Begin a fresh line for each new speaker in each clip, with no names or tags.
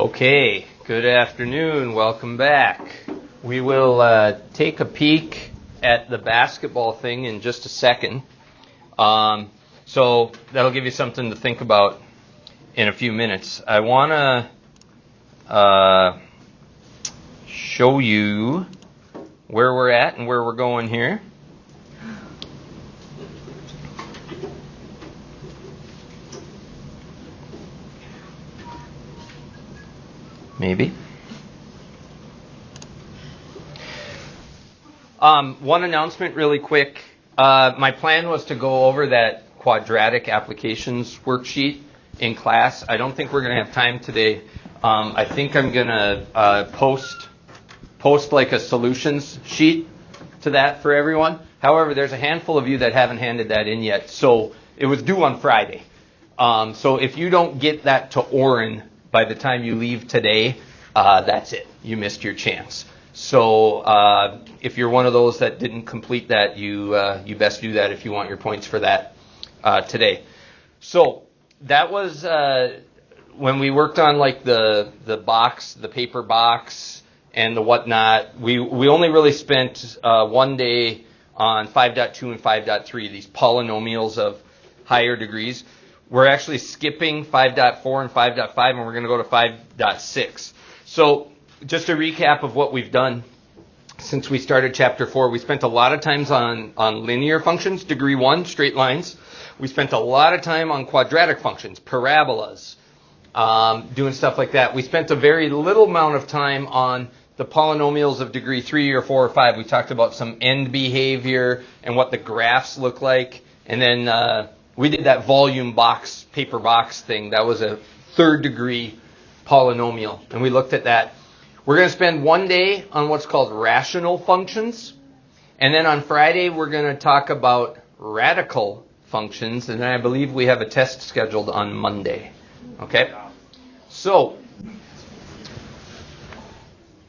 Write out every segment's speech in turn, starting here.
Okay, good afternoon. Welcome back. We will take a peek at the basketball thing in just a second. So that'll give you something to think about in a few minutes. I want to show you where we're at and where we're going here. Maybe. One announcement really quick. My plan was to go over that quadratic applications worksheet in class. I don't think we're going to have time today. I think I'm going to post like a solutions sheet to that for everyone. However, there's a handful of you that haven't handed that in yet. So it was due on Friday. So if you don't get that to Oren by the time you leave today, that's it. You missed your chance. So if you're one of those that didn't complete that, you best do that if you want your points for that today. So that was when we worked on like the box, the paper box, and the whatnot. We only really spent one day on 5.2 and 5.3, these polynomials of higher degrees. We're actually skipping 5.4 and 5.5, and we're going to go to 5.6. So just a recap of what we've done since we started Chapter 4. We spent a lot of times on linear functions, degree 1, straight lines. We spent a lot of time on quadratic functions, parabolas, doing stuff like that. We spent a very little amount of time on the polynomials of degree 3 or 4 or 5. We talked about some end behavior and what the graphs look like. And then we did that volume box, paper box thing. That was a third degree polynomial. And we looked at that. We're going to spend one day on what's called rational functions. And then on Friday, we're going to talk about radical functions. And then I believe we have a test scheduled on Monday. Okay? So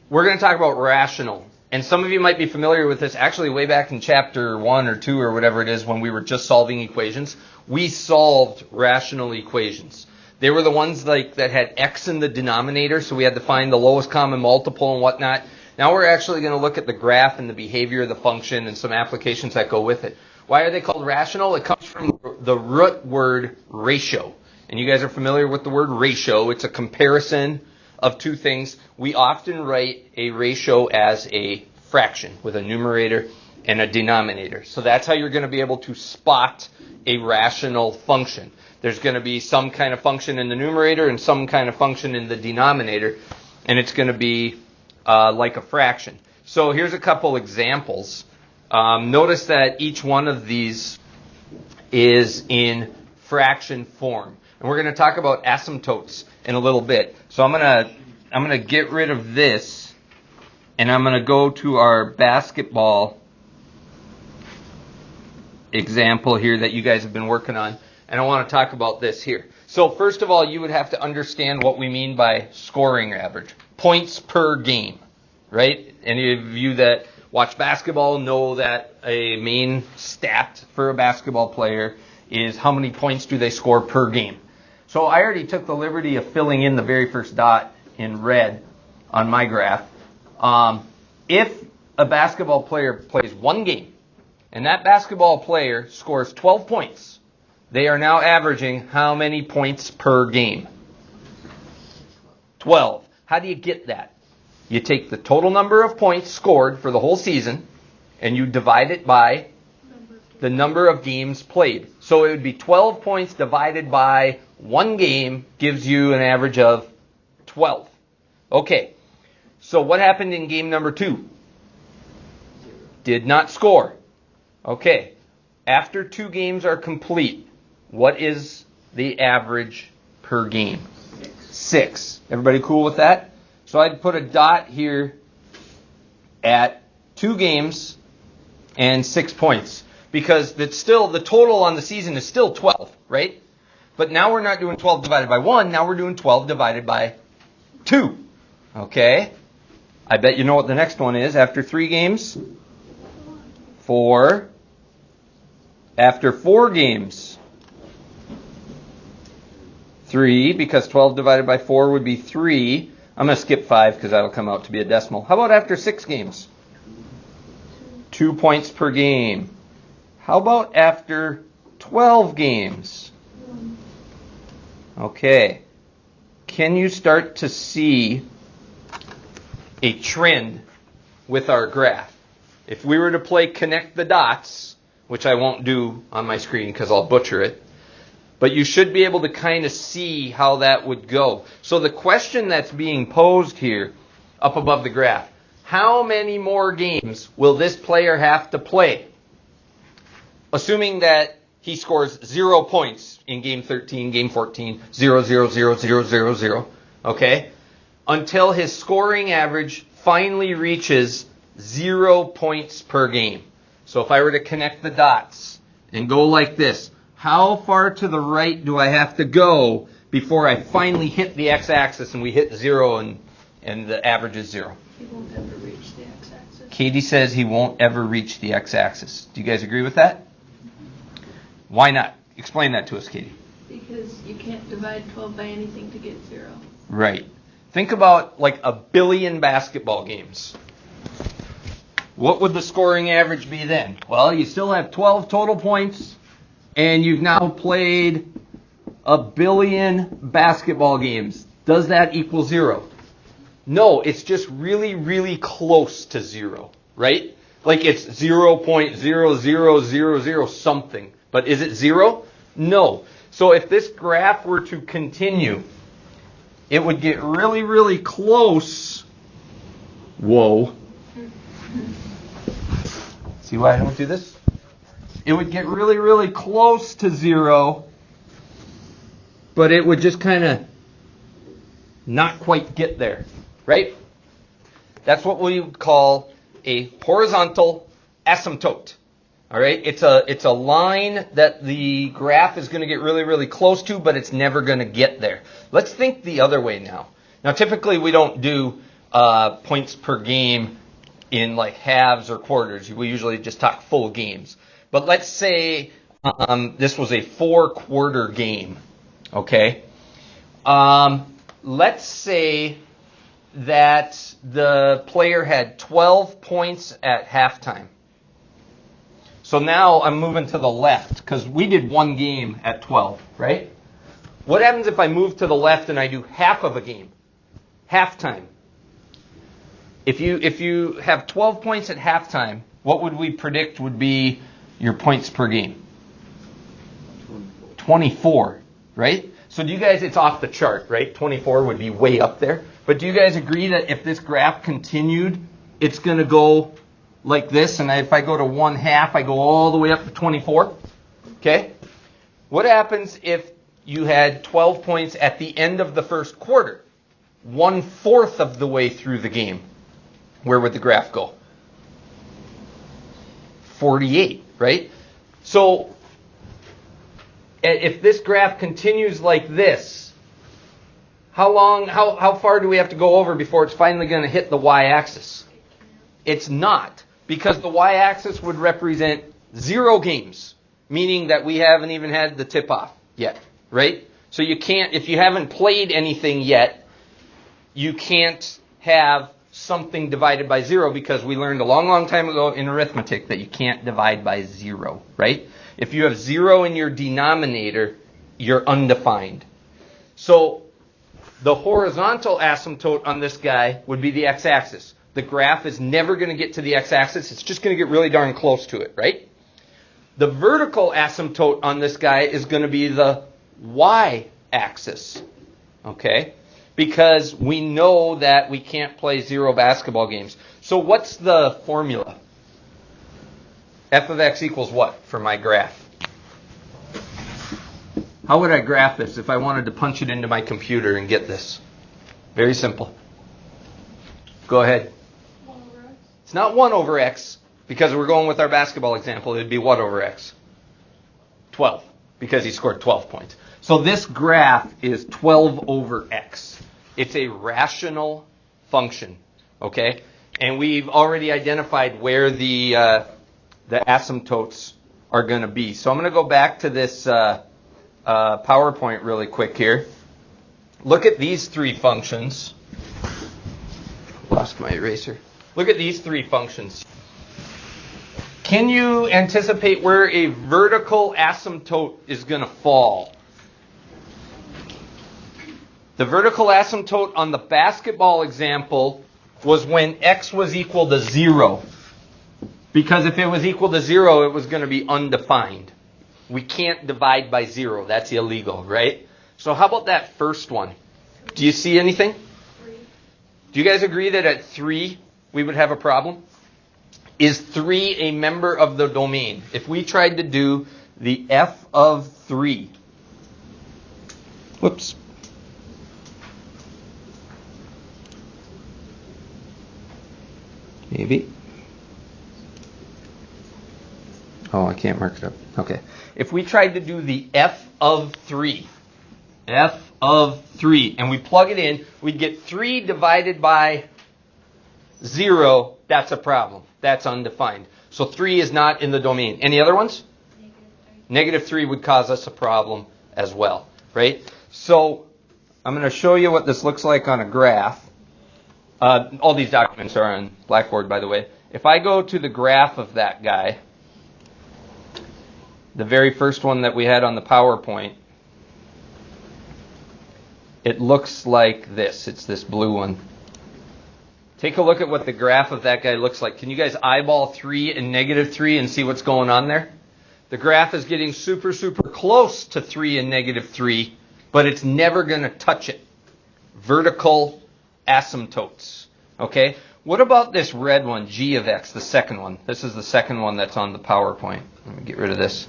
we're going to talk about rational. And some of you might be familiar with this. Actually, way back in Chapter 1 or 2 or whatever it is, when we were just solving equations, we solved rational equations. They were the ones like that had x in the denominator, so we had to find the lowest common multiple and whatnot. Now we're actually going to look at the graph and the behavior of the function and some applications that go with it. Why are they called rational? It comes from the root word ratio. And you guys are familiar with the word ratio. It's a comparison of two things. We often write a ratio as a fraction with a numerator and a denominator. So that's how you're going to be able to spot a rational function. There's going to be some kind of function in the numerator and some kind of function in the denominator, and it's going to be like a fraction. So here's a couple examples. Notice that each one of these is in fraction form. And we're going to talk about asymptotes in a little bit. So I'm going to get rid of this, and I'm going to go to our basketball example here that you guys have been working on. And I want to talk about this here. So first of all, you would have to understand what we mean by scoring average. Points per game, right? Any of you that watch basketball know that a main stat for a basketball player is how many points do they score per game. So I already took the liberty of filling in the very first dot in red on my graph. If a basketball player plays one game and that basketball player scores 12 points, they are now averaging how many points per game? 12. How do you get that? You take the total number of points scored for the whole season and you divide it by the number of games played. So it would be 12 points divided by one game gives you an average of 12. Okay, so what happened in game number 2? Did not score. Okay, after 2 games are complete, what is the average per game? 6. Everybody cool with that? So I'd put a dot here at 2 games and 6 points. Because it's still, the total on the season is still 12, right? But now we're not doing 12 divided by 1. Now we're doing 12 divided by 2. Okay? I bet you know what the next one is. After 3 games? 4. After 4 games? 3, because 12 divided by 4 would be 3. I'm going to skip 5 because that'll come out to be a decimal. How about after 6 games? 2 points per game. How about after 12 games? Okay. Can you start to see a trend with our graph? If we were to play connect the dots, which I won't do on my screen because I'll butcher it, but you should be able to kind of see how that would go. So the question that's being posed here up above the graph, how many more games will this player have to play? Assuming that he scores 0 points in game 13, game 14, 0, 0, 0, 0, 0, 0, okay? Until his scoring average finally reaches 0 points per game. So if I were to connect the dots and go like this, how far to the right do I have to go before I finally hit the x-axis and we hit 0 and the average is 0?
He won't ever reach the x-axis.
Katie says he won't ever reach the x-axis. Do you guys agree with that? Why not? Explain that to us, Katie.
Because you can't divide 12 by anything to get 0.
Right. Think about like a billion basketball games. What would the scoring average be then? Well, you still have 12 total points, and you've now played a billion basketball games. Does that equal 0? No, it's just really, really close to 0, right? Like it's 0.0000 something. But is it 0? No. So if this graph were to continue, it would get really, really close. Whoa. See why I don't do this? It would get really, really close to 0, but it would just kind of not quite get there, right? That's what we would call a horizontal asymptote. All right? It's a line that the graph is going to get really, really close to, but it's never going to get there. Let's think the other way now. Now, typically we don't do points per game in like halves or quarters. We usually just talk full games. But let's say this was a 4-quarter game, okay? Let's say that the player had 12 points at halftime. So now I'm moving to the left because we did one game at 12, right? What happens if I move to the left and I do half of a game? Halftime. If you have 12 points at halftime, what would we predict would be your points per game? 24, right? So do you guys, it's off the chart, right? 24 would be way up there. But do you guys agree that if this graph continued, it's going to go like this, and if I go to 1/2, I go all the way up to 24? Okay? What happens if you had 12 points at the end of the first quarter? 1/4 of the way through the game. Where would the graph go? 48, right? So if this graph continues like this, how far do we have to go over before it's finally going to hit the y-axis? It's not, because the y-axis would represent 0 games, meaning that we haven't even had the tip-off yet, right? So you can't, if you haven't played anything yet, you can't have something divided by 0, because we learned a long, long time ago in arithmetic that you can't divide by 0, right? If you have 0 in your denominator, you're undefined. So the horizontal asymptote on this guy would be the x-axis. The graph is never going to get to the x-axis. It's just going to get really darn close to it, right? The vertical asymptote on this guy is going to be the y-axis, okay? Because we know that we can't play 0 basketball games. So what's the formula? F of x equals what for my graph? How would I graph this if I wanted to punch it into my computer and get this? Very simple. Go ahead.
1 over x.
It's not 1 over x, because we're going with our basketball example. It would be what over x? 12, because he scored 12 points. So this graph is 12 over x. It's a rational function, okay? And we've already identified where the asymptotes are going to be. So I'm going to go back to this PowerPoint really quick here. look at these three functions. Lost my eraser. Look at these three functions. Can you anticipate where a vertical asymptote is going to fall? The vertical asymptote on the basketball example was when x was equal to 0. Because if it was equal to 0, it was going to be undefined. We can't divide by 0. That's illegal, right? So how about that first one? Do you see anything?
3.
Do you guys agree that at 3 we would have a problem? Is 3 a member of the domain? If we tried to do the f of 3. Whoops. Maybe. Oh, I can't mark it up. Okay. If we tried to do the f of 3, and we plug it in, we'd get 3 divided by 0. That's a problem. That's undefined. So 3 is not in the domain. Any other ones? Negative 3 would cause us a problem as well, right? So I'm going to show you what this looks like on a graph. All these documents are on Blackboard, by the way. If I go to the graph of that guy, the very first one that we had on the PowerPoint, it looks like this. It's this blue one. Take a look at what the graph of that guy looks like. Can you guys eyeball 3 and negative 3 and see what's going on there? The graph is getting super, super close to 3 and negative 3, but it's never going to touch it. Vertical asymptotes. Okay? What about this red one, g of x, the second one? This is the second one that's on the PowerPoint. Let me get rid of this.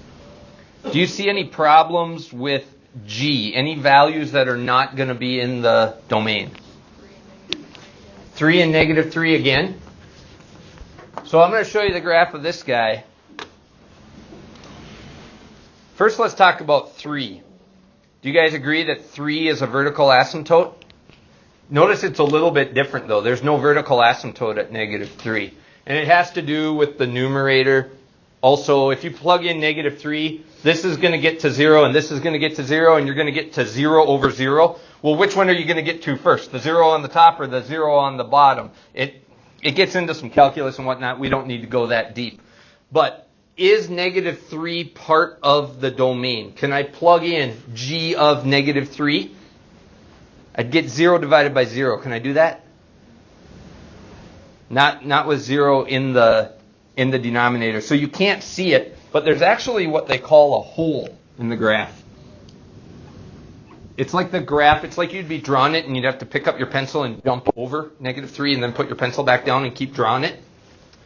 Do you see any problems with g? Any values that are not going to be in the domain? 3 and negative 3 again. So I'm going to show you the graph of this guy. First, let's talk about 3. Do you guys agree that 3 is a vertical asymptote? Notice it's a little bit different, though. There's no vertical asymptote at negative 3. And it has to do with the numerator. Also, if you plug in negative 3, this is going to get to 0, and this is going to get to 0, and you're going to get to 0 over 0. Well, which one are you going to get to first? The 0 on the top or the 0 on the bottom? It gets into some calculus and whatnot. We don't need to go that deep. But is negative 3 part of the domain? Can I plug in g of negative 3? I'd get 0 divided by 0. Can I do that? Not with 0 in the denominator. So you can't see it, but there's actually what they call a hole in the graph. It's like the graph, it's like you'd be drawing it and you'd have to pick up your pencil and jump over negative 3 and then put your pencil back down and keep drawing it.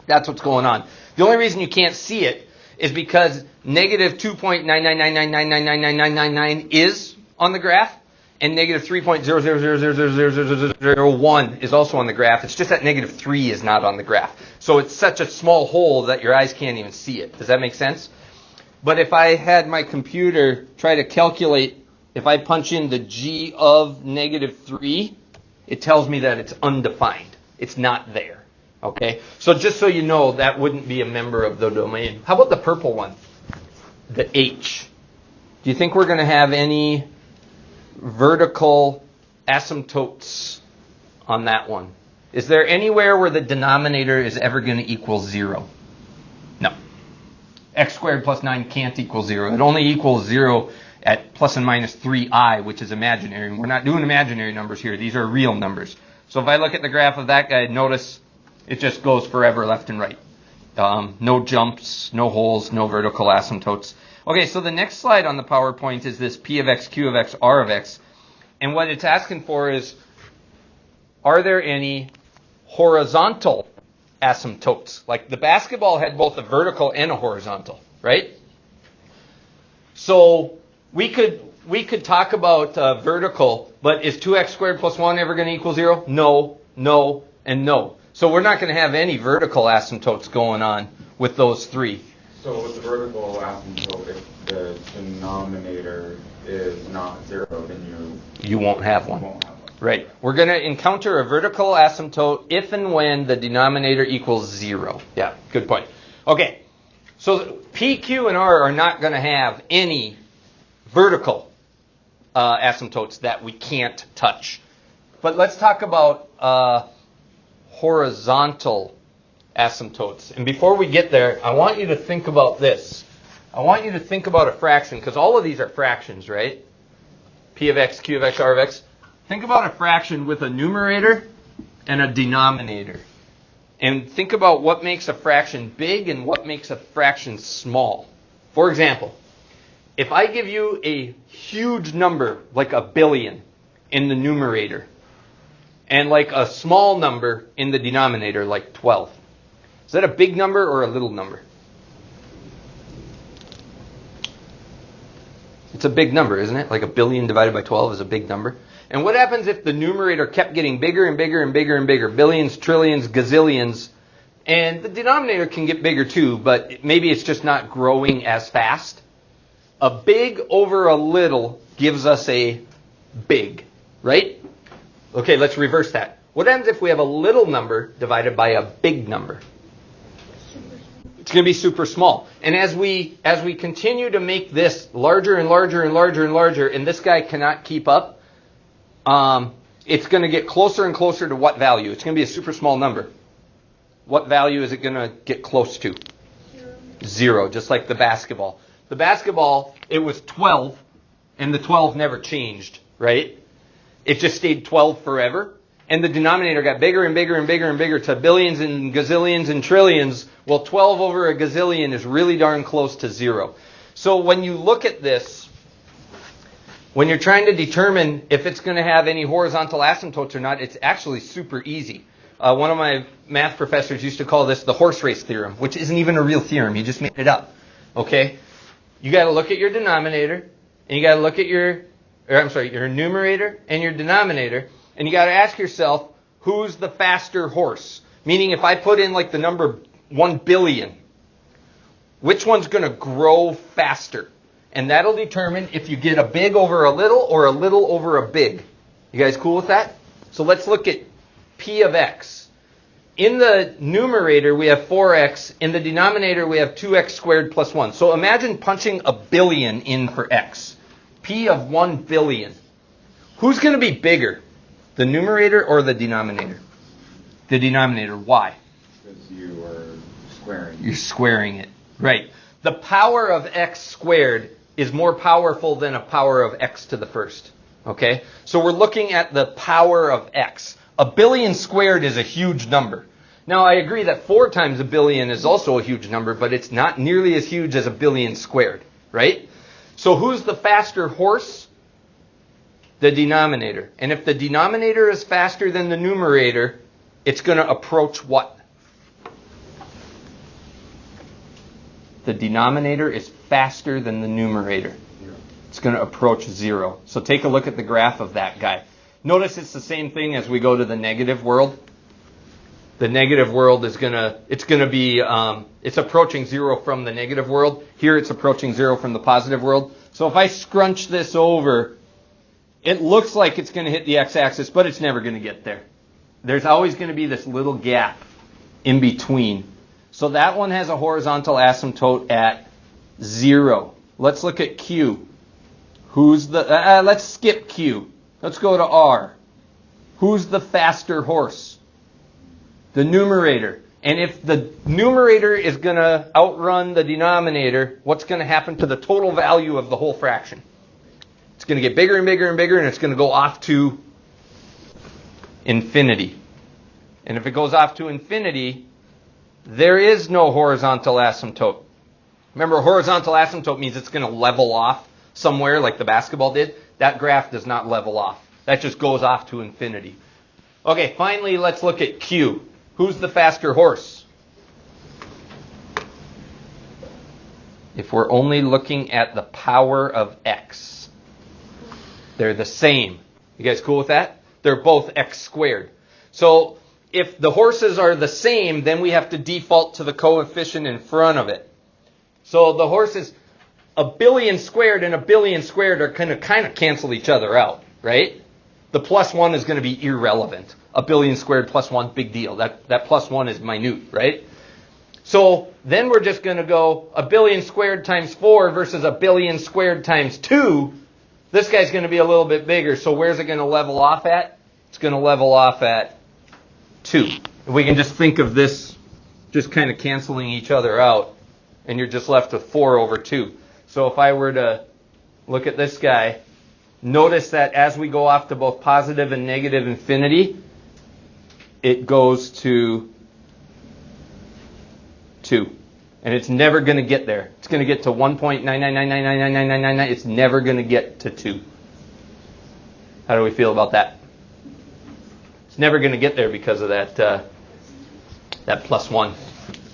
That's what's going on. The only reason you can't see it is because negative 2.99999999999 is on the graph, and negative 3.000000001 is also on the graph. It's just that negative 3 is not on the graph. So it's such a small hole that your eyes can't even see it. Does that make sense? But if I had my computer try to calculate, if I punch in the g of negative 3, it tells me that it's undefined. It's not there. Okay? So just so you know, that wouldn't be a member of the domain. How about the purple one? The h. Do you think we're going to have any vertical asymptotes on that one? Is there anywhere where the denominator is ever going to equal 0? No. X squared plus 9 can't equal 0. It only equals 0 at plus and minus 3i, which is imaginary. We're not doing imaginary numbers here. These are real numbers. So if I look at the graph of that guy, notice it just goes forever left and right. No jumps, no holes, no vertical asymptotes. Okay, so the next slide on the PowerPoint is this P of x, Q of x, R of x. And what it's asking for is, are there any horizontal asymptotes? Like the basketball had both a vertical and a horizontal, right? So we could talk about vertical, but is 2x squared plus 1 ever going to equal 0? No, no, and no. So we're not going to have any vertical asymptotes going on with those three.
So with the vertical asymptote, if the denominator is not 0, then
you won't have one. Right. We're going to encounter a vertical asymptote if and when the denominator equals 0. Yeah, good point. Okay, so P, Q, and R are not going to have any vertical asymptotes that we can't touch. But let's talk about horizontal asymptotes. And before we get there, I want you to think about this. I want you to think about a fraction, because all of these are fractions, right? P of x, Q of x, R of x. Think about a fraction with a numerator and a denominator. And think about what makes a fraction big and what makes a fraction small. For example, if I give you a huge number, like 1 billion, in the numerator, and like a small number in the denominator, like 12, is that a big number or a little number? It's a big number, isn't it? Like 1 billion divided by 12 is a big number. And what happens if the numerator kept getting bigger and bigger and bigger and bigger? Billions, trillions, gazillions. And the denominator can get bigger too, but maybe it's just not growing as fast. A big over a little gives us a big, right? Okay, let's reverse that. What happens if we have a little number divided by a big number? It's going to be super small. And as we continue to make this larger and larger and larger and larger, and this guy cannot keep up, it's going to get closer and closer to what value? It's going to be a super small number. What value is it going to get close to? 0, just like the basketball. The basketball, it was 12, and the 12 never changed, right? It just stayed 12 forever. And the denominator got bigger and bigger and bigger and bigger to billions and gazillions and trillions. Well, 12 over a gazillion is really darn close to 0. So when you look at this, when you're trying to determine if it's going to have any horizontal asymptotes or not, it's actually super easy. One of my math professors used to call this the Horserace Theorem, which isn't even a real theorem. He just made it up. Okay? You got to look at your denominator, and you got to look at your numerator and your denominator, and you got to ask yourself, who's the faster horse? Meaning, if I put in like the number 1 billion, which one's going to grow faster? And that'll determine if you get a big over a little or a little over a big. You guys cool with that? So let's look at P of x. In the numerator, we have 4x. In the denominator, we have 2x squared plus 1. So imagine punching 1 billion in for x. P of 1 billion. Who's going to be bigger? The numerator or the denominator? The denominator. Why?
Because you are squaring.
You're squaring it. Right. The power of x squared is more powerful than a power of x to the first. Okay? So we're looking at the power of x. 1 billion squared is a huge number. Now, I agree that 4 times 1 billion is also a huge number, but it's not nearly as huge as 1 billion squared. Right? So who's the faster horse? The denominator. And if the denominator is faster than the numerator, it's going to approach what? The denominator is faster than the numerator. It's going to approach 0. So take a look at the graph of that guy. Notice it's the same thing as we go to the negative world. The negative world is it's approaching 0 from the negative world. Here it's approaching 0 from the positive world. So if I scrunch this over, it looks like it's going to hit the x-axis, but it's never going to get there. There's always going to be this little gap in between. So that one has a horizontal asymptote at 0. Let's look at Q. Let's skip Q. Let's go to R. Who's the faster horse? The numerator. And if the numerator is going to outrun the denominator, what's going to happen to the total value of the whole fraction? It's going to get bigger and bigger and bigger, and it's going to go off to infinity. And if it goes off to infinity, there is no horizontal asymptote. Remember, a horizontal asymptote means it's going to level off somewhere like the basketball did. That graph does not level off. That just goes off to infinity. Okay, finally, let's look at Q. Who's the faster horse? If we're only looking at the power of x, they're the same. You guys cool with that? They're both x squared. So if the horses are the same, then we have to default to the coefficient in front of it. So the horses, 1 billion squared and 1 billion squared are going to kind of cancel each other out, right? The plus 1 is going to be irrelevant. 1 billion squared plus 1, big deal. That plus 1 is minute, right? So then we're just going to go 1 billion squared times 4 versus 1 billion squared times 2. This guy's going to be a little bit bigger, so where's it going to level off at? It's going to level off at 2. If we can just think of this just kind of canceling each other out, and you're just left with 4 over 2. So if I were to look at this guy, notice that as we go off to both positive and negative infinity, it goes to 2. And it's never going to get there. It's going to get to 1.999999999. It's never going to get to 2. How do we feel about that? It's never going to get there because of that that plus 1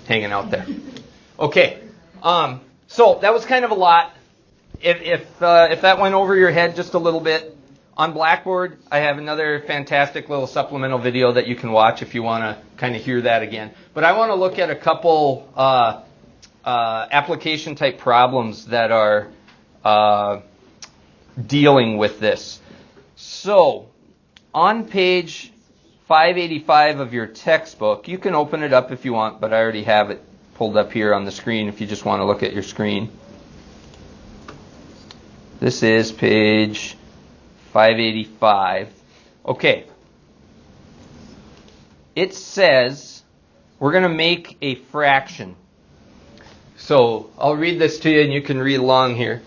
hanging out there. Okay. So that was kind of a lot. If that went over your head just a little bit, on Blackboard, I have another fantastic little supplemental video that you can watch if you want to kind of hear that again. But I want to look at a couple application type problems that are dealing with this. So, on page 585 of your textbook, you can open it up if you want, but I already have it pulled up here on the screen if you just want to look at your screen. This is page 585. Okay. It says we're going to make a fraction. So I'll read this to you and you can read along here.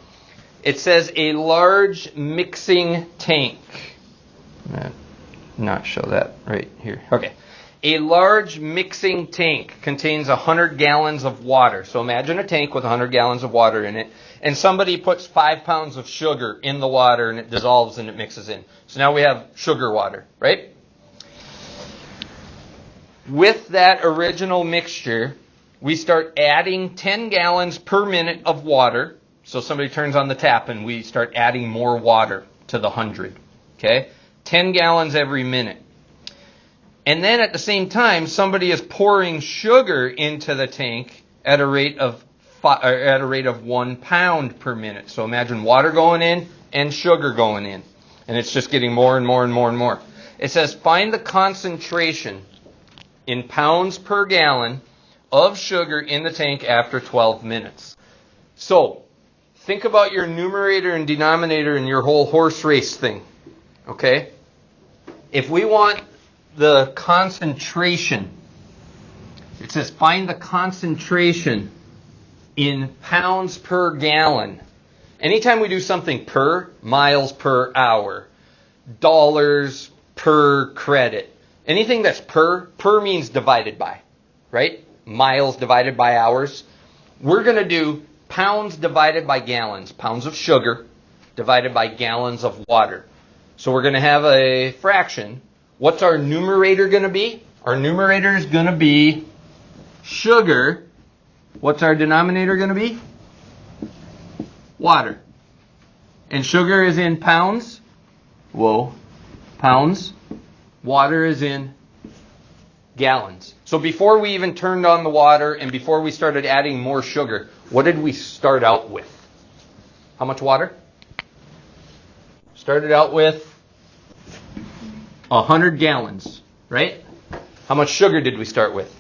It says a large mixing tank. Not show that right here. Okay. A large mixing tank contains 100 gallons of water. So imagine a tank with 100 gallons of water in it. And somebody puts 5 pounds of sugar in the water and it dissolves and it mixes in. So now we have sugar water, right? With that original mixture, we start adding 10 gallons per minute of water. So somebody turns on the tap and we start adding more water to the 100. Okay? 10 gallons every minute. And then at the same time, somebody is pouring sugar into the tank at a rate of 1 pound per minute. So imagine water going in and sugar going in. And it's just getting more and more and more and more. It says find the concentration in pounds per gallon of sugar in the tank after 12 minutes. So think about your numerator and denominator in your whole horse race thing. Okay? If we want the concentration, it says find the concentration in pounds per gallon. Anytime we do something per, miles per hour, dollars per credit, anything that's per means divided by, right? Miles divided by hours. We're going to do pounds divided by gallons, pounds of sugar divided by gallons of water. So we're going to have a fraction. What's our numerator going to be? Our numerator is going to be sugar. What's our denominator going to be? Water. And sugar is in pounds. Whoa. Pounds. Water is in gallons. So before we even turned on the water and before we started adding more sugar, what did we start out with? How much water? Started out with 100 gallons, right? How much sugar did we start with?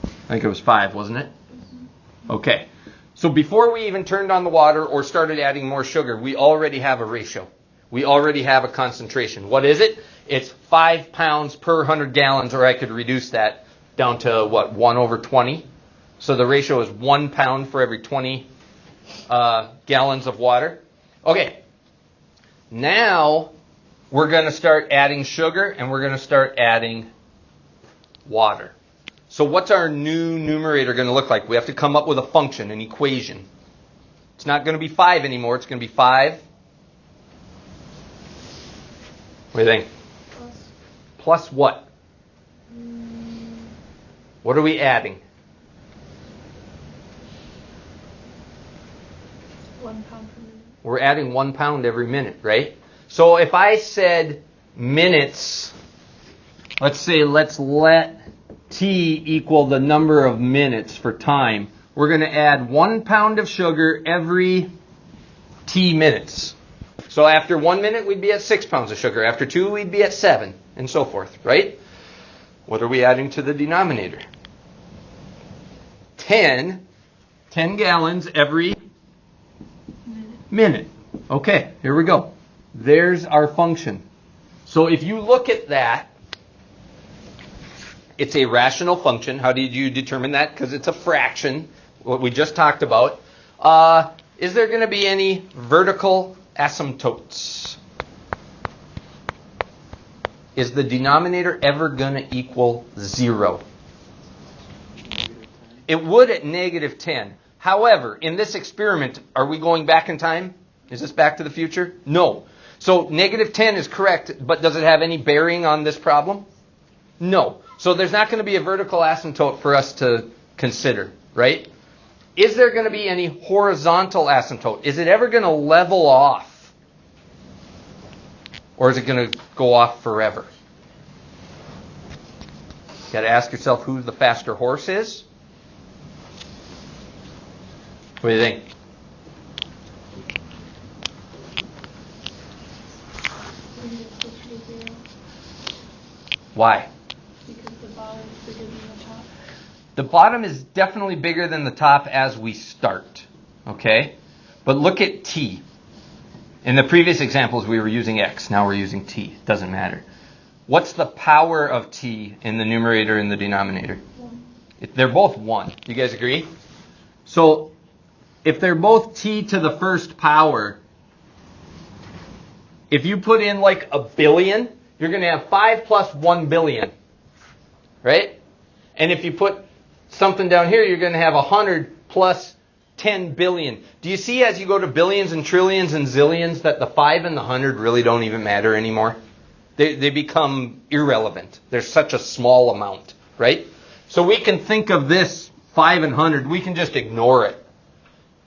I think it was 5, wasn't it? Okay. So before we even turned on the water or started adding more sugar, we already have a ratio. We already have a concentration. What is it? It's 5 pounds per 100 gallons, or I could reduce that down to, 1 over 20? So the ratio is 1 pound for every 20 gallons of water. Okay. Now we're going to start adding sugar and we're going to start adding water. So what's our new numerator going to look like? We have to come up with a function, an equation. It's not going to be 5 anymore. It's going to be 5. What do you think? Plus what? What are we adding?
1 pound per minute.
We're adding 1 pound every minute, right? So if I said minutes, let's let t equal the number of minutes for time. We're going to add 1 pound of sugar every t minutes. So after 1 minute, we'd be at 6 pounds of sugar. After 2, we'd be at 7, and so forth, right? What are we adding to the denominator? 10 gallons every minute. Okay, here we go. There's our function. So if you look at that, it's a rational function. How did you determine that? Because it's a fraction, what we just talked about. Is there going to be any vertical asymptotes? Is the denominator ever going to equal 0? It would at negative 10. However, in this experiment, are we going back in time? Is this Back to the Future? No. So negative 10 is correct, but does it have any bearing on this problem? No. So there's not going to be a vertical asymptote for us to consider, right? Is there going to be any horizontal asymptote? Is it ever going to level off? Or is it going to go off forever? You got to ask yourself who the faster horse is. What do you think? Why?
Because the bottom is bigger than the top.
The bottom is definitely bigger than the top as we start. Okay? But look at t. In the previous examples, we were using x. Now we're using t. Doesn't matter. What's the power of t in the numerator and the denominator?
1.
They're both 1. Do you guys agree? So, if they're both t to the first power, if you put in like a billion, you're going to have 5 plus 1 billion. Right? And if you put something down here, you're going to have 100 plus 10 billion. Do you see as you go to billions and trillions and zillions that the 5 and the 100 really don't even matter anymore? They become irrelevant. There's such a small amount, right? So we can think of this 5 and 100, we can just ignore it.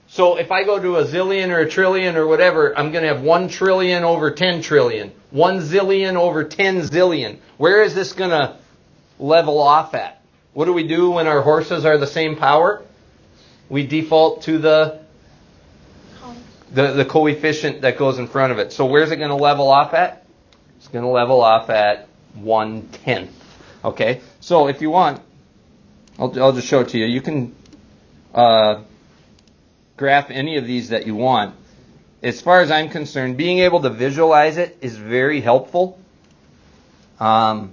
So if I go to a zillion or a trillion or whatever, I'm going to have 1 trillion over 10 trillion. 1 zillion over 10 zillion. Where is this going to level off at? What do we do when our horses are the same power? We default to the coefficient that goes in front of it. So where's it going to level off at? It's going to level off at 1/10. Okay? So if you want, I'll just show it to you. You can graph any of these that you want. As far as I'm concerned, being able to visualize it is very helpful. Let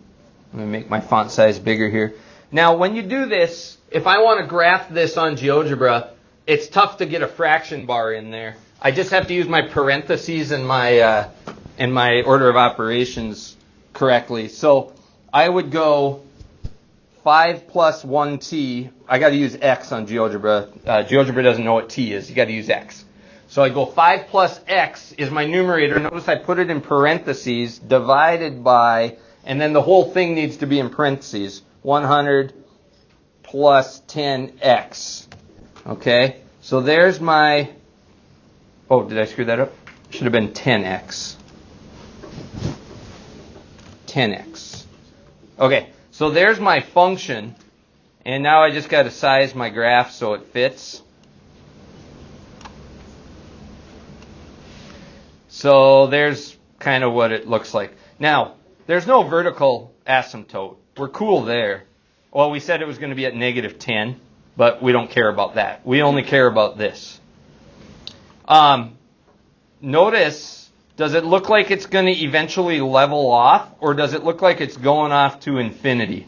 me make my font size bigger here. Now, when you do this, if I want to graph this on GeoGebra, it's tough to get a fraction bar in there. I just have to use my parentheses and my order of operations correctly. So I would go 5 plus 1t. I got to use x on GeoGebra. GeoGebra doesn't know what t is. You got to use x. So I go 5 plus x is my numerator. Notice I put it in parentheses, divided by, and then the whole thing needs to be in parentheses. 100 plus 10x. Okay? So there's my... Oh, did I screw that up? Should have been 10x. 10x. Okay, so there's my function. And now I just got to size my graph so it fits. So there's kind of what it looks like. Now, there's no vertical asymptote. We're cool there. Well, we said it was going to be at negative 10, but we don't care about that. We only care about this. Notice, does it look like it's going to eventually level off, or does it look like it's going off to infinity?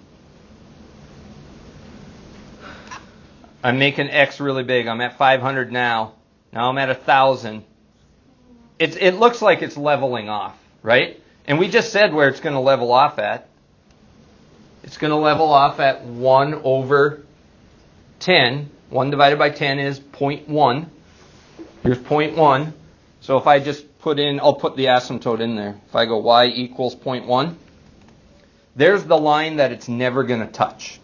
I'm making x really big. I'm at 500 now. Now I'm at 1,000. It looks like it's leveling off, right? And we just said where it's going to level off at. It's going to level off at 1 over 10. 1 divided by 10 is 0.1. Here's 0.1. So if I just put in, I'll put the asymptote in there. If I go y equals 0.1, there's the line that it's never going to touch.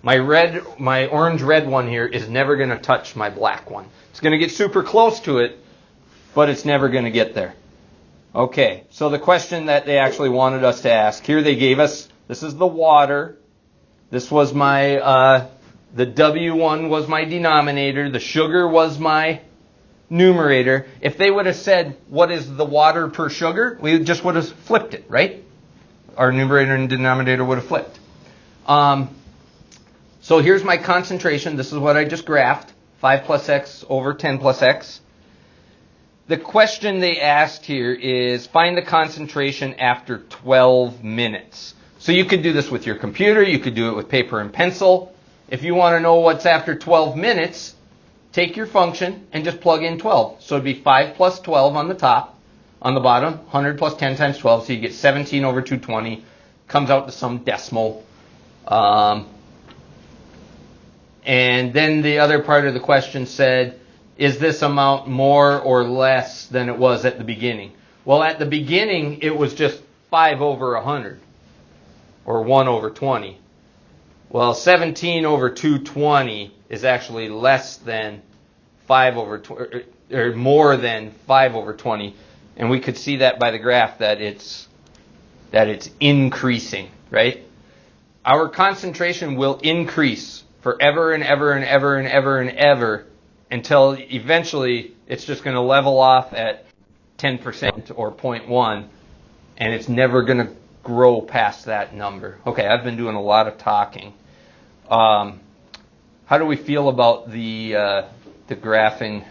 My orange-red one here is never going to touch my black one. It's going to get super close to it, but it's never going to get there. Okay, so the question that they actually wanted us to ask, here they gave us, this is the water. This was my, the W1 was my denominator. The sugar was my numerator. If they would have said, what is the water per sugar? We just would have flipped it, right? Our numerator and denominator would have flipped. So here's my concentration. This is what I just graphed. 5 plus x over 10 plus x. The question they asked here is find the concentration after 12 minutes. So you could do this with your computer, you could do it with paper and pencil. If you want to know what's after 12 minutes, take your function and just plug in 12. So it'd be 5 plus 12 on the top, on the bottom, 100 plus 10 times 12, so you get 17 over 220, comes out to some decimal. And then the other part of the question said, is this amount more or less than it was at the beginning? Well, at the beginning, it was just 5 over 100, or 1 over 20. Well, 17 over 220 is actually less than 5 over 20, or more than 5 over 20. And we could see that by the graph that it's increasing, right? Our concentration will increase forever and ever and ever and ever and ever until eventually it's just going to level off at 10% or 0.1, and it's never going to grow past that number. Okay, I've been doing a lot of talking. How do we feel about the graphing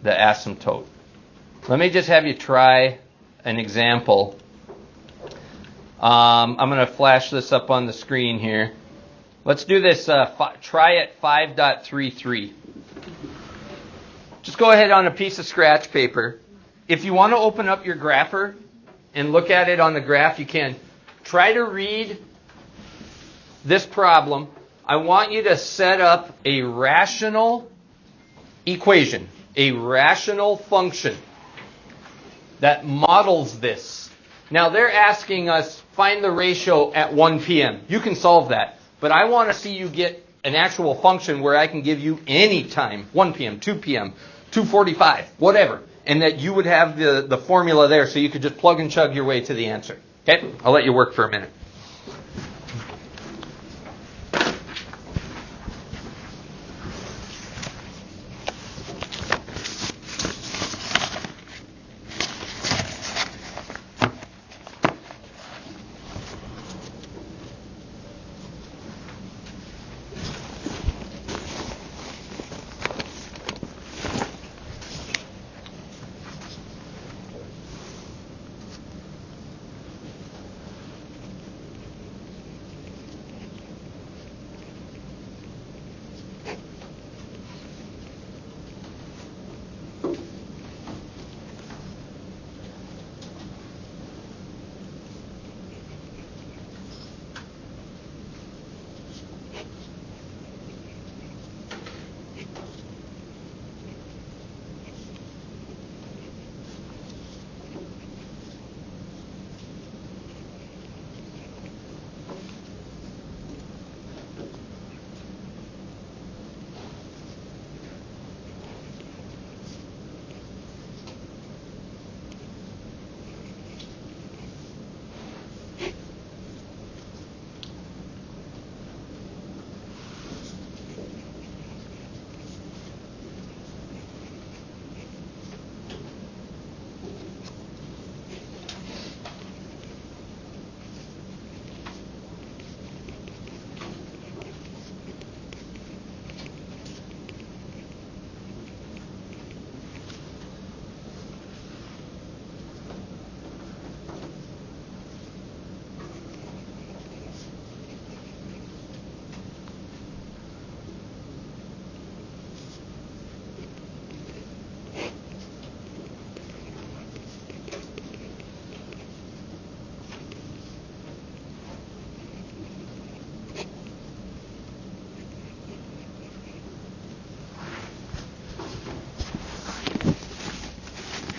the asymptote? Let me just have you try an example. I'm going to flash this up on the screen here. Let's do this. Try at 5.33. Just go ahead on a piece of scratch paper. If you want to open up your grapher and look at it on the graph, you can. Try to read this problem. I want you to set up a rational equation, a rational function that models this. Now they're asking us find the ratio at 1 p.m. You can solve that. But I want to see you get an actual function where I can give you any time, 1 p.m., 2 p.m., 2:45, whatever, and that you would have the formula there so you could just plug and chug your way to the answer. Okay? I'll let you work for a minute.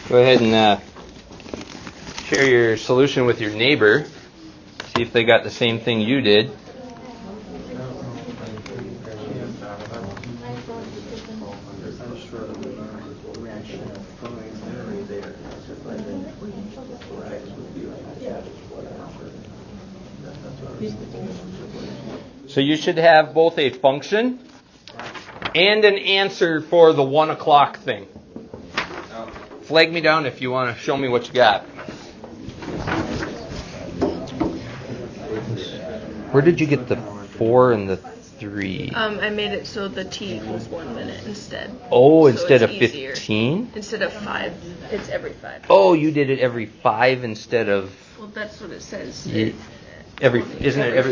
Go ahead and share your solution with your neighbor. See if they got the same thing you did. So you should have both a function and an answer for the 1 o'clock thing. Flag me down if you want to show me what you got. Where did you get the 4 and the 3.
I made it so the t equals 1 minute instead.
Oh,
So
instead
it's
of
easier.
15?
Instead of 5, it's every 5.
Oh, you did it every 5 instead of...
Well, that's what it says.
Isn't it
every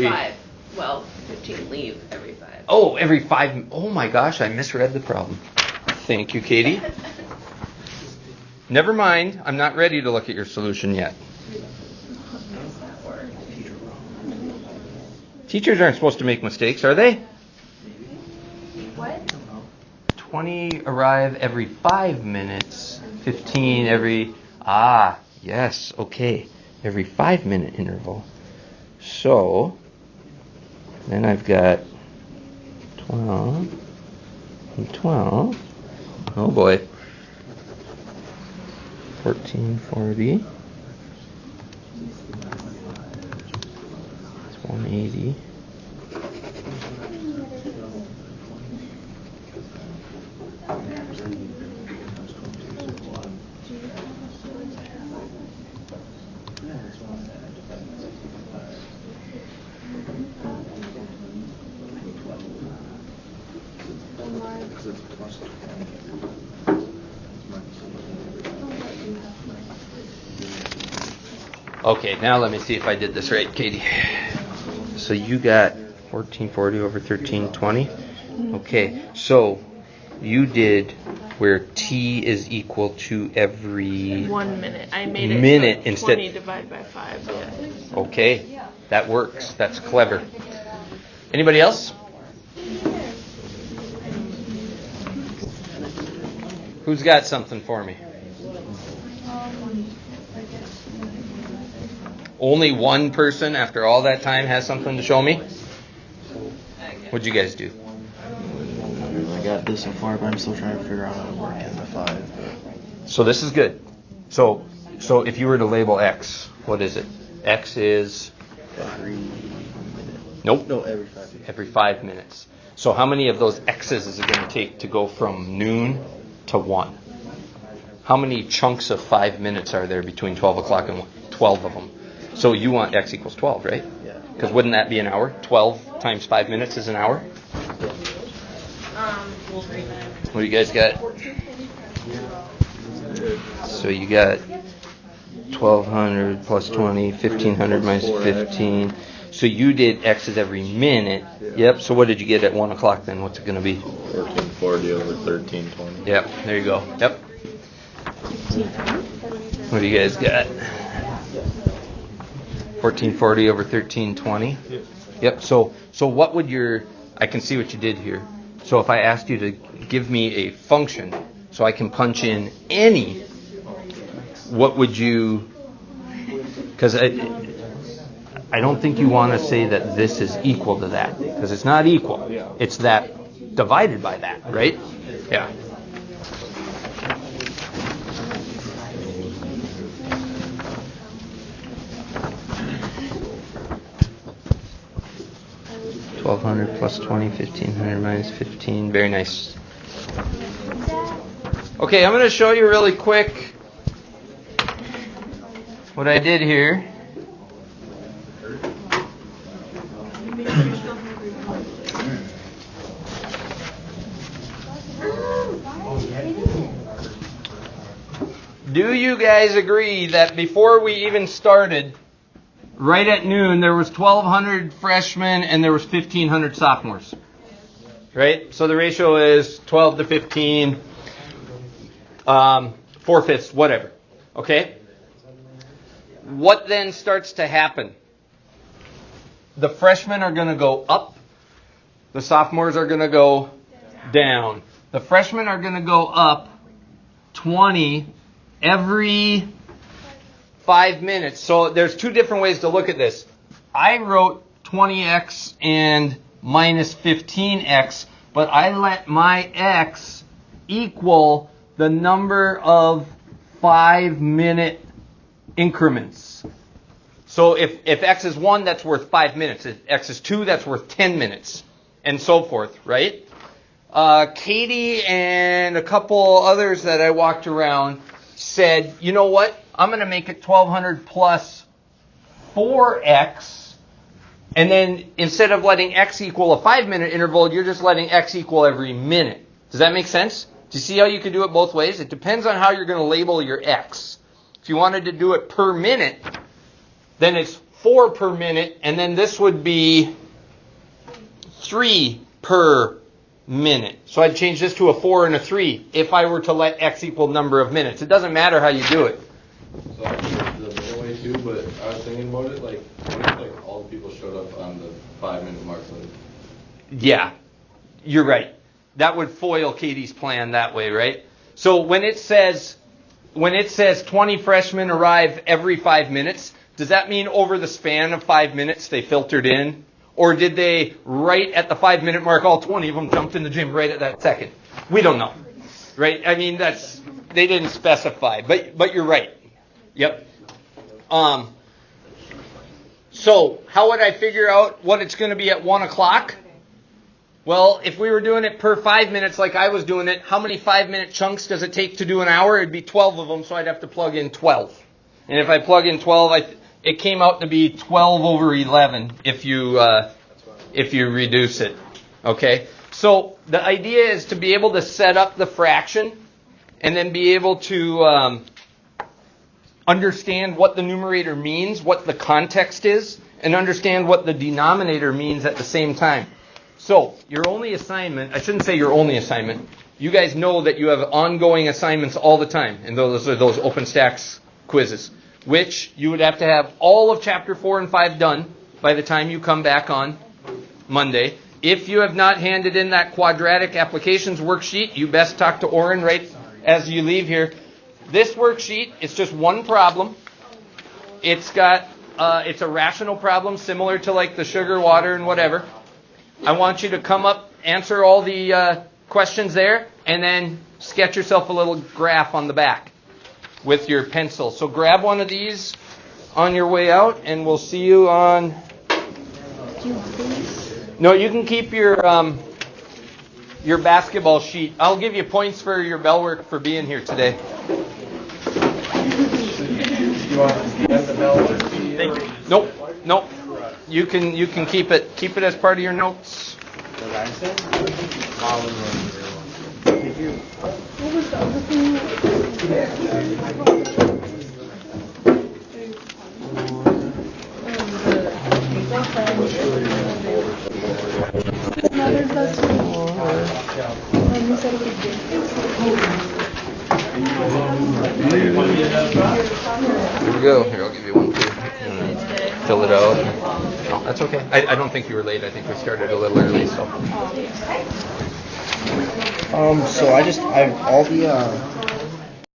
5. Well, 15 leave every 5.
Oh, every 5. Oh my gosh, I misread the problem. Thank you, Katie. Never mind, I'm not ready to look at your solution yet. Teachers aren't supposed to make mistakes, are they?
What?
20 arrive every 5 minutes, 15 every... yes, okay. Every 5-minute interval. So, then I've got 12 and 12. Oh boy. 1440. It's 180. Okay, now let me see if I did this right, Katie. So you got 1440 over 1320. Okay, so you did where t is equal to every
1 minute. I made it
minute
so
instead.
20 divided by 5. Yeah.
Okay, that works. That's clever. Anybody else? Who's got something for me? Only one person after all that time has something to show me? What'd you guys do?
I got this so far, but I'm still trying to figure out how to work in the 5.
So this is good. So if you were to label X, what is it? X is...
Every minute.
Nope.
No, every 5 minutes.
Every 5 minutes. So how many of those X's is it going to take to go from noon to 1? How many chunks of 5 minutes are there between 12 o'clock and 1? 12 of them. So you want X equals 12, right?
Yeah.
Because wouldn't that be an hour? 12 times 5 minutes is an hour? What do you guys got? So you got 1200 plus 20, 1500 minus 15. So you did X's every minute. Yep. So what did you get at 1 o'clock then? What's it going to be?
1440 over 1320.
Yep. There you go. Yep. What do you guys got? 1440 over 1320. Yep. So what would your... I can see what you did here. So if I asked you to give me a function so I can punch in any, what would you... Because I don't think you want to say that this is equal to that, because it's not equal. It's that divided by that, right? Yeah. $1,200 plus 20, 1,500 minus 15. Very nice. Okay, I'm going to show you really quick what I did here. Do you guys agree that before we even started, right at noon, there was 1,200 freshmen and there was 1,500 sophomores? Right? So the ratio is 12 to 15, 4/5, whatever. Okay? What then starts to happen? The freshmen are going to go up. The sophomores are going to go down. The freshmen are going to go up 20 every 5 minutes. So there's two different ways to look at this. I wrote 20x and minus 15x, but I let my x equal the number of 5-minute increments. So if x is 1, that's worth 5 minutes. If x is 2, that's worth 10 minutes. And so forth, right? Katie and a couple others that I walked around said, you know what? I'm going to make it 1,200 plus 4x And then instead of letting x equal a 5-minute interval, you're just letting x equal every minute. Does that make sense? Do you see how you can do it both ways? It depends on how you're going to label your x. If you wanted to do it per minute, then it's 4 per minute, and then this would be 3 per minute. So I'd change this to a 4 and a 3 if I were to let x equal number of minutes. It doesn't matter how you do it.
So I think the middle way too, but I was thinking about it, like, what if like all the people showed up on the 5-minute mark? Like,
Yeah, you're right. That would foil Katie's plan that way, right? So when it says 20 freshmen arrive every 5 minutes, does that mean over the span of 5 minutes they filtered in? Or did they, right at the 5-minute mark, all 20 of them jumped in the gym right at that second? We don't know, right? I mean, they didn't specify, but you're right. Yep. So how would I figure out what it's going to be at 1 o'clock? Well, if we were doing it per 5 minutes like I was doing it, how many 5-minute chunks does it take to do an hour? It'd be 12 of them, so I'd have to plug in 12. And if I plug in 12, it came out to be 12 over 11 if you reduce it. Okay? So the idea is to be able to set up the fraction and then be able to understand what the numerator means, what the context is, and understand what the denominator means at the same time. So, your only assignment, I shouldn't say your only assignment, you guys know that you have ongoing assignments all the time, and those are those OpenStax quizzes, which you would have to have all of Chapter 4 and 5 done by the time you come back on Monday. If you have not handed in that quadratic applications worksheet, you best talk to Oren right as you leave here. This worksheet, it's just one problem. It's got, it's a rational problem similar to like the sugar, water, and whatever. I want you to come up, answer all the questions there, and then sketch yourself a little graph on the back with your pencil. So grab one of these on your way out, and we'll see you on... No, you can keep your basketball sheet. I'll give you points for your bell work for being here today.
you want to get the bell work?
Nope. You can keep it as part of your notes.
What was the other thing?
Here we go. Here, I'll give you one too. Fill it out. No, that's okay. I don't think you were late. I think we started a little early, so.
So I all the